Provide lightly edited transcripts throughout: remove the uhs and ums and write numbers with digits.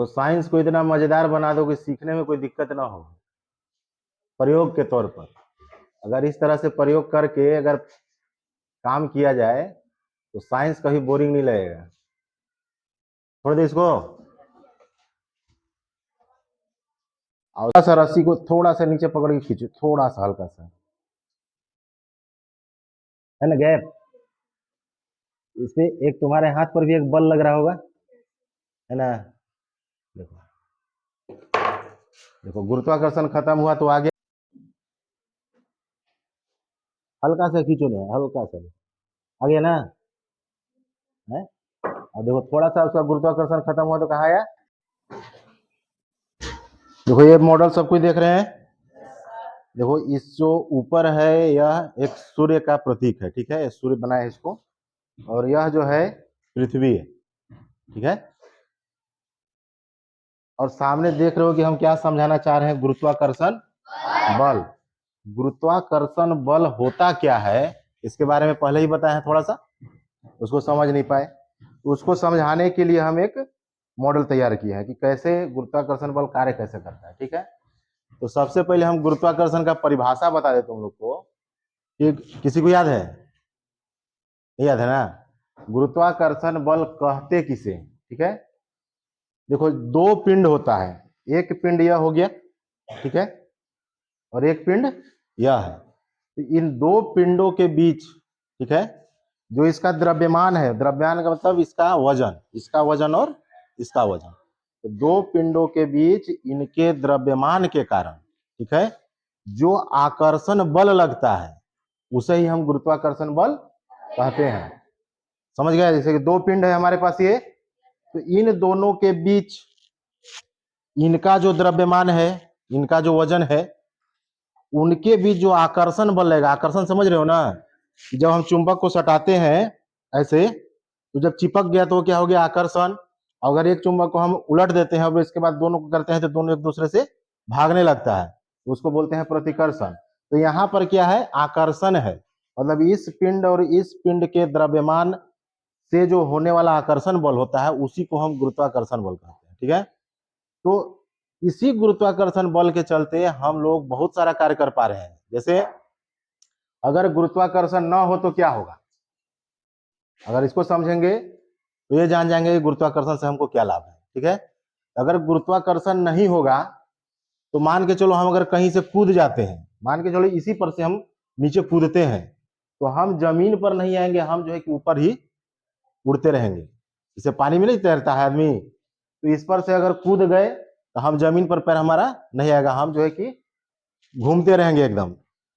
देखो साइंस को इतना मजेदार बना दो कि सीखने में कोई दिक्कत ना हो। प्रयोग के तौर पर अगर इस तरह से प्रयोग करके अगर काम किया जाए तो साइंस कभी बोरिंग नहीं लगेगा। छोड़ दे इसको। और सर रस्सी को थोड़ा सा नीचे पकड़ के खींचो, थोड़ा सा हल्का सा, है ना गैप। इसमें एक तुम्हारे हाथ पर भी एक बल लग रहा होगा, है ना। देखो देखो गुरुत्वाकर्षण खत्म हुआ तो आगे हल्का सा खींचो ना, हल्का सा आ गया ना, है। और देखो थोड़ा सा उसका गुरुत्वाकर्षण खत्म हुआ तो कहाँ आया। देखो ये मॉडल सब कुछ देख रहे हैं। देखो इस जो ऊपर है यह एक सूर्य का प्रतीक है, ठीक है, सूर्य बनाया है इसको, और यह जो है पृथ्वी है, ठीक है। और सामने देख रहे हो कि हम क्या समझाना चाह रहे हैं, गुरुत्वाकर्षण बल। गुरुत्वाकर्षण बल होता क्या है इसके बारे में पहले ही बताया है, थोड़ा सा उसको समझ नहीं पाए, तो उसको समझाने के लिए हम एक मॉडल तैयार किया है कि कैसे गुरुत्वाकर्षण बल कार्य कैसे करता है, ठीक है। तो सबसे पहले हम गुरुत्वाकर्षण का परिभाषा बता देते तुम लोग को, कि किसी को याद है, नहीं याद है ना। गुरुत्वाकर्षण बल कहते किसे, ठीक है। देखो दो पिंड होता है, एक पिंड यह हो गया, ठीक है, और एक पिंड यह है। तो इन दो पिंडों के बीच, ठीक है, जो इसका द्रव्यमान है, द्रव्यमान का मतलब इसका वजन और इसका वजन, तो दो पिंडों के बीच इनके द्रव्यमान के कारण, ठीक है, जो आकर्षण बल लगता है उसे ही हम गुरुत्वाकर्षण बल कहते हैं। समझ गया। जैसे कि दो पिंड है हमारे पास ये, तो इन दोनों के बीच इनका जो द्रव्यमान है, इनका जो वजन है, उनके बीच जो आकर्षण बल लगेगा, आकर्षण समझ रहे हो ना, जब हम चुंबक को सटाते हैं ऐसे, तो जब चिपक गया तो क्या हो गया, आकर्षण। अगर एक चुंबक को हम उलट देते हैं और इसके बाद दोनों को करते हैं तो दोनों एक दूसरे से भागने लगता है, उसको बोलते हैं प्रतिकर्षण। तो यहाँ पर क्या है, आकर्षण है, मतलब इस पिंड और इस पिंड के द्रव्यमान से जो होने वाला आकर्षण बल होता है उसी को हम गुरुत्वाकर्षण बल कहते हैं, ठीक है। तो इसी गुरुत्वाकर्षण बल के चलते हम लोग बहुत सारा कार्य कर पा रहे हैं। जैसे अगर गुरुत्वाकर्षण ना हो तो क्या होगा, अगर इसको समझेंगे तो ये जान जाएंगे कि गुरुत्वाकर्षण से हमको क्या लाभ है, ठीक है। अगर गुरुत्वाकर्षण नहीं होगा तो मान के चलो हम अगर कहीं से कूद जाते हैं, मान के चलो इसी पर से हम नीचे कूदते हैं, तो हम जमीन पर नहीं आएंगे, हम जो है कि ऊपर ही उड़ते रहेंगे। जैसे पानी में नहीं तैरता है आदमी, तो इस पर से अगर कूद गए तो हम जमीन पर पैर हमारा नहीं आएगा, हम जो है कि घूमते रहेंगे एकदम,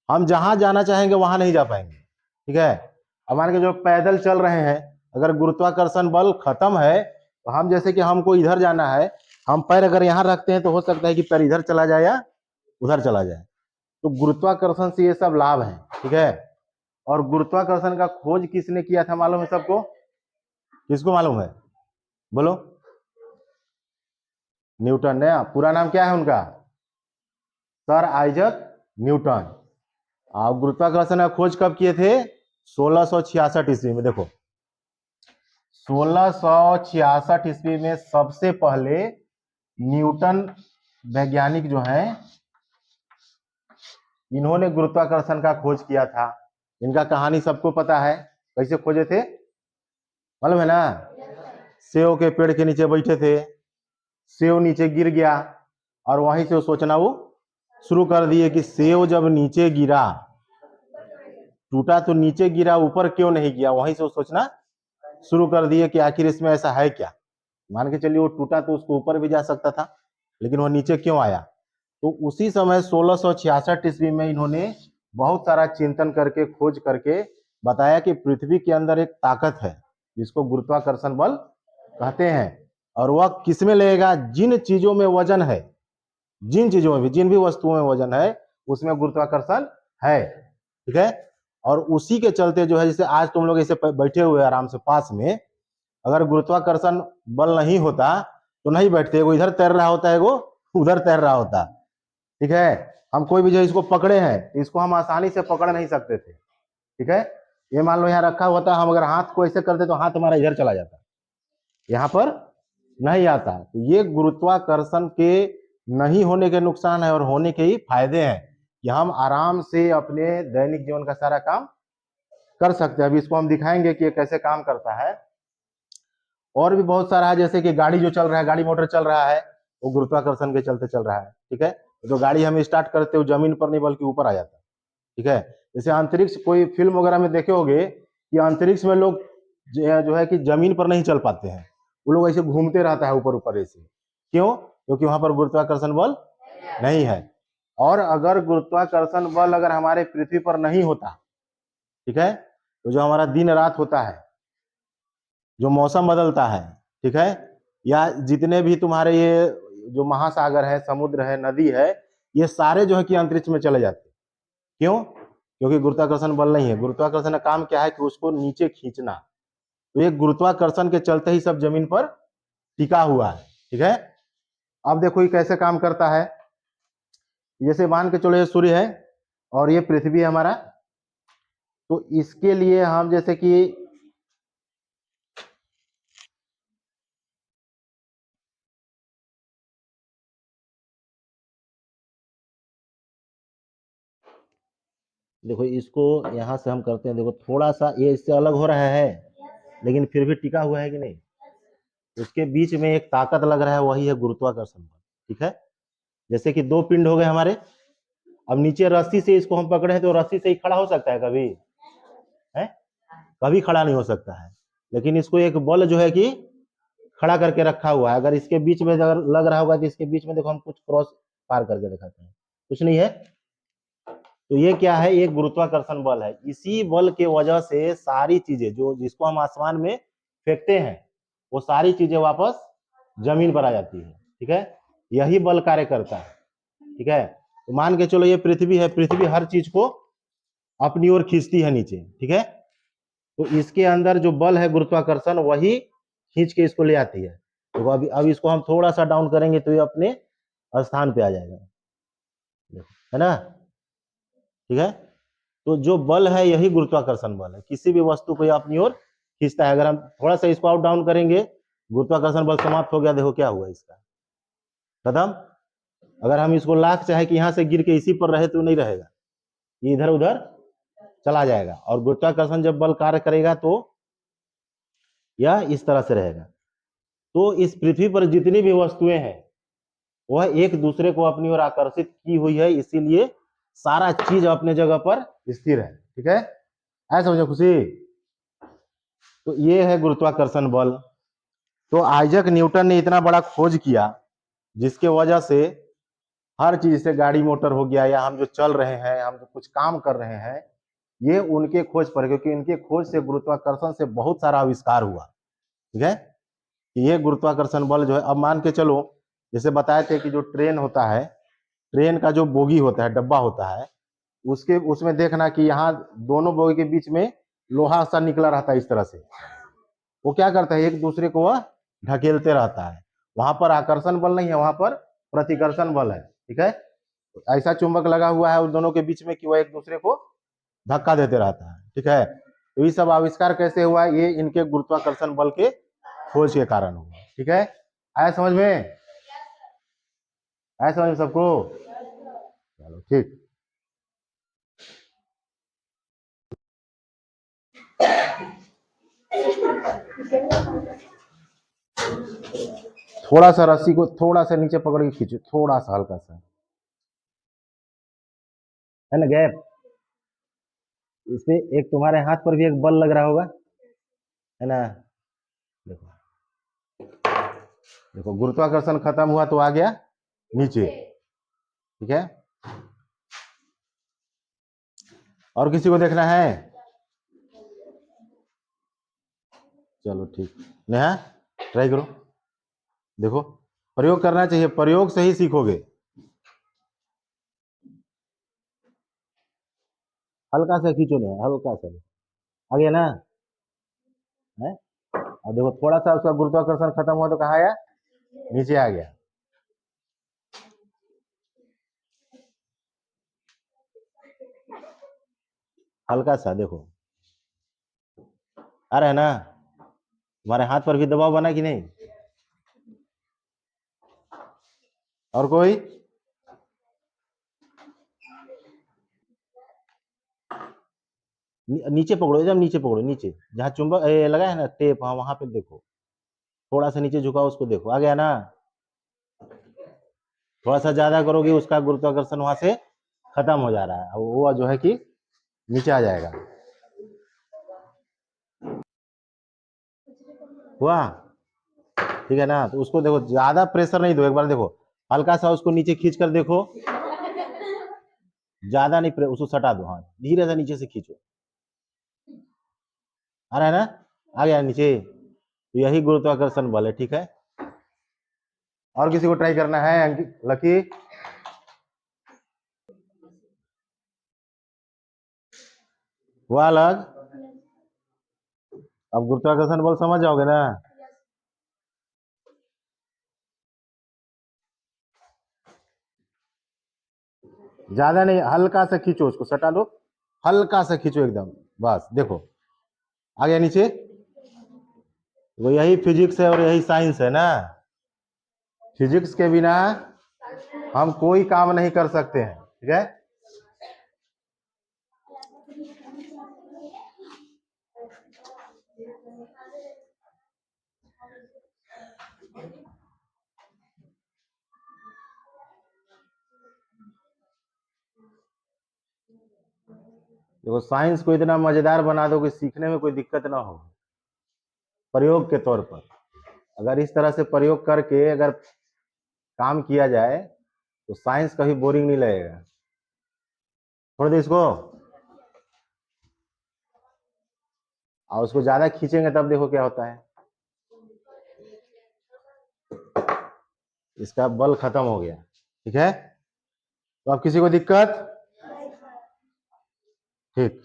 हम जहां जाना चाहेंगे वहां नहीं जा पाएंगे, ठीक है। अब मान के जो पैदल चल रहे हैं, अगर गुरुत्वाकर्षण बल खत्म है तो हम जैसे कि हमको इधर जाना है, हम पैर अगर यहाँ रखते हैं तो हो सकता है कि पैर इधर चला जाए या उधर चला जाए। तो गुरुत्वाकर्षण से ये सब लाभ है, ठीक है। और गुरुत्वाकर्षण का खोज किसने किया था मालूम है सबको, किसको मालूम है, बोलो। न्यूटन ने। पूरा नाम क्या है उनका, सर आइजक न्यूटन। और गुरुत्वाकर्षण का खोज कब किए थे, 1666 ईस्वी में। देखो 1666 ईस्वी में सबसे पहले न्यूटन वैज्ञानिक जो हैं, इन्होंने गुरुत्वाकर्षण का खोज किया था। इनका कहानी सबको पता है, कैसे खोजे थे मालूम है ना। सेव के पेड़ के नीचे बैठे थे, सेव नीचे गिर गया और वहीं से सोचना वो शुरू कर दिए कि सेव जब नीचे गिरा, टूटा तो नीचे गिरा, ऊपर क्यों नहीं गया। वहीं से सोचना शुरू कर दिए कि आखिर इसमें ऐसा है क्या। मान के चलिए वो टूटा तो उसको ऊपर भी जा सकता था, लेकिन वो नीचे क्यों आया। तो उसी समय 1666 ईस्वी में इन्होंने बहुत सारा चिंतन करके खोज करके बताया कि पृथ्वी के अंदर एक ताकत है जिसको गुरुत्वाकर्षण बल कहते हैं, और वह किसमें लगेगा, जिन चीजों में वजन है, जिन चीजों में भी, जिन भी वस्तुओं में वजन है उसमें गुरुत्वाकर्षण है, ठीक है। और उसी के चलते जो है, जैसे आज तुम लोग ऐसे बैठे हुए आराम से पास में, अगर गुरुत्वाकर्षण बल नहीं होता तो नहीं बैठते, वो इधर तैर रहा होता है, वो उधर तैर रहा होता, ठीक है। हम कोई भी जो इसको पकड़े हैं, इसको हम आसानी से पकड़ नहीं सकते थे, ठीक है। ये मान लो यहाँ रखा हुआ था, हम अगर हाथ को ऐसे करते तो हाथ हमारा इधर चला जाता, यहाँ पर नहीं आता। तो ये गुरुत्वाकर्षण के नहीं होने के नुकसान है और होने के ही फायदे हैं कि हम आराम से अपने दैनिक जीवन का सारा काम कर सकते हैं। अभी इसको हम दिखाएंगे कि ये कैसे काम करता है। और भी बहुत सारा है, जैसे कि गाड़ी जो चल रहा है, गाड़ी मोटर चल रहा है, वो गुरुत्वाकर्षण के चलते चल रहा है। ठीक है, जो गाड़ी हम स्टार्ट करते हो जमीन पर नहीं बल्कि ऊपर आ जाता है। ठीक है, जैसे अंतरिक्ष, कोई फिल्म वगैरह में देखे होंगे कि अंतरिक्ष में लोग जो है कि जमीन पर नहीं चल पाते हैं, वो लोग ऐसे घूमते रहता है ऊपर ऊपर ऐसे। क्यों? क्योंकि वहां पर गुरुत्वाकर्षण बल नहीं है। और अगर गुरुत्वाकर्षण बल अगर हमारे पृथ्वी पर नहीं होता, ठीक है, तो जो हमारा दिन रात होता है, जो मौसम बदलता है, ठीक है, या जितने भी तुम्हारे ये जो महासागर है, समुद्र है, नदी है, ये सारे जो है कि अंतरिक्ष में चले जाते। क्यों? क्योंकि गुरुत्वाकर्षण बल नहीं है। गुरुत्वाकर्षण का काम क्या है कि उसको नीचे खींचना। तो ये गुरुत्वाकर्षण के चलते ही सब जमीन पर टिका हुआ है। ठीक है, अब देखो ये कैसे काम करता है। जैसे मान के चलो ये सूर्य है और ये पृथ्वी है हमारा, तो इसके लिए हम जैसे कि देखो इसको यहां से हम करते हैं, देखो थोड़ा सा ये इससे अलग हो रहा है लेकिन फिर भी टिका हुआ है कि नहीं। उसके बीच में एक ताकत लग रहा है, वही है गुरुत्वाकर्षण बल। ठीक है, जैसे कि दो पिंड हो गए हमारे। अब नीचे रस्सी से इसको हम पकड़े हैं, तो रस्सी से ही खड़ा हो सकता है कभी? है, कभी खड़ा नहीं हो सकता है। लेकिन इसको एक बल जो है कि खड़ा करके रखा हुआ है। अगर इसके बीच में अगर लग रहा होगा तो इसके बीच में देखो हम कुछ क्रॉस पार करके दिखाते हैं, कुछ नहीं है। तो ये क्या है? ये गुरुत्वाकर्षण बल है। इसी बल के वजह से सारी चीजें जो जिसको हम आसमान में फेंकते हैं, वो सारी चीजें वापस जमीन पर आ जाती है। ठीक है, यही बल कार्य करता है। ठीक है, तो मान के चलो ये पृथ्वी है, पृथ्वी हर चीज को अपनी ओर खींचती है नीचे। ठीक है, तो इसके अंदर जो बल है गुरुत्वाकर्षण, वही खींच के इसको ले आती है। तो अब इसको हम थोड़ा सा डाउन करेंगे तो ये अपने स्थान पे आ जाएगा, है ना। ठीक है, तो जो बल है यही गुरुत्वाकर्षण बल है। किसी भी वस्तु को ये अपनी ओर खींचता है। अगर हम थोड़ा सा इसको अप डाउन करेंगे, गुरुत्वाकर्षण बल समाप्त हो गया। देखो क्या हुआ, इसका खत्म। अगर हम इसको लाख चाहे कि यहाँ से गिर के इसी पर रहे तो नहीं रहेगा, ये इधर उधर चला जाएगा। और गुरुत्वाकर्षण जब बल कार्य करेगा तो यह इस तरह से रहेगा। तो इस पृथ्वी पर जितनी भी वस्तुएं हैं वह एक दूसरे को अपनी ओर आकर्षित की हुई है, इसीलिए सारा चीज अपने जगह पर स्थिर है। ठीक है, ऐसा समझो खुशी। तो ये है गुरुत्वाकर्षण बल। तो आइजक न्यूटन ने इतना बड़ा खोज किया जिसके वजह से हर चीज से, गाड़ी मोटर हो गया या हम जो चल रहे हैं, हम जो कुछ काम कर रहे हैं, ये उनके खोज पर, क्योंकि इनके खोज से गुरुत्वाकर्षण से बहुत सारा आविष्कार हुआ। ठीक है, ये गुरुत्वाकर्षण बल जो है, अब मान के चलो जैसे बताए थे कि जो ट्रेन होता है, ट्रेन का जो बोगी होता है, डब्बा होता है, उसके उसमें देखना कि यहाँ दोनों बोगी के बीच में लोहा सा निकला रहता है इस तरह से। वो क्या करता है, एक दूसरे को वह ढकेलते रहता है। वहां पर आकर्षण बल नहीं है, वहां पर प्रतिकर्षण बल है। ठीक है, ऐसा चुंबक लगा हुआ है उन दोनों के बीच में कि वह एक दूसरे को धक्का देते रहता है। ठीक है, तो ये सब आविष्कार कैसे हुआ? ये इनके गुरुत्वाकर्षण बल के खोज के कारण हुआ। ठीक है, आया समझ में? आया समझ में सबको? चलो ठीक। थोड़ा सा रस्सी को थोड़ा सा नीचे पकड़ के खींचो, थोड़ा सा हल्का सा, है ना गैप। इसमें एक तुम्हारे हाथ पर भी एक बल लग रहा होगा, है ना। देखो, देखो गुरुत्वाकर्षण खत्म हुआ तो आ गया नीचे। ठीक है, और किसी को देखना है? चलो ठीक, नेहा ट्राई करो, देखो प्रयोग करना चाहिए, प्रयोग से ही सीखोगे। हल्का सा खींचो, नेहा हल्का सा, आ गया ना? है, और देखो थोड़ा सा उसका गुरुत्वाकर्षण खत्म हुआ तो कहाँ आया? नीचे आ गया। हल्का सा देखो, आ रहा है ना? हमारे हाथ पर भी दबाव बना कि नहीं? और कोई? नीचे पकड़ो, एकदम नीचे पकड़ो, नीचे जहाँ चुंबक लगा है ना टेप, हाँ वहां पे देखो, थोड़ा सा नीचे झुकाओ, उसको देखो, आ गया ना? थोड़ा सा ज्यादा करोगे उसका गुरुत्वाकर्षण वहां से खत्म हो जा रहा है, वो जो है कि नीचे आ जाएगा। हुआ? ठीक है ना? तो उसको देखो, ज्यादा प्रेशर नहीं दो, एक बार देखो, हल्का सा उसको नीचे खींच कर देखो, ज्यादा नहीं, उसको सटा दो, हाँ धीरे से नीचे से खींचो, आ रहा है ना? आ गया नीचे, तो यही गुरुत्वाकर्षण बल है। ठीक है, और किसी को ट्राई करना है? लकी, हुआ अलग? अब गुरुत्वाकर्षण बल समझ जाओगे ना? ज्यादा नहीं, हल्का सा खींचो, उसको सटा लो, हल्का सा खींचो एकदम, बस देखो आ गया नीचे। वो यही फिजिक्स है और यही साइंस है ना। फिजिक्स के बिना हम कोई काम नहीं कर सकते हैं। ठीक है, देखो साइंस को इतना मजेदार बना दो कि सीखने में कोई दिक्कत ना हो। प्रयोग के तौर पर अगर इस तरह से प्रयोग करके अगर काम किया जाए तो साइंस कभी बोरिंग नहीं लगेगा। छोड़ दे इसको, और उसको ज्यादा खींचेंगे तब देखो क्या होता है, इसका बल खत्म हो गया। ठीक है, तो अब किसी को दिक्कत? ठीक।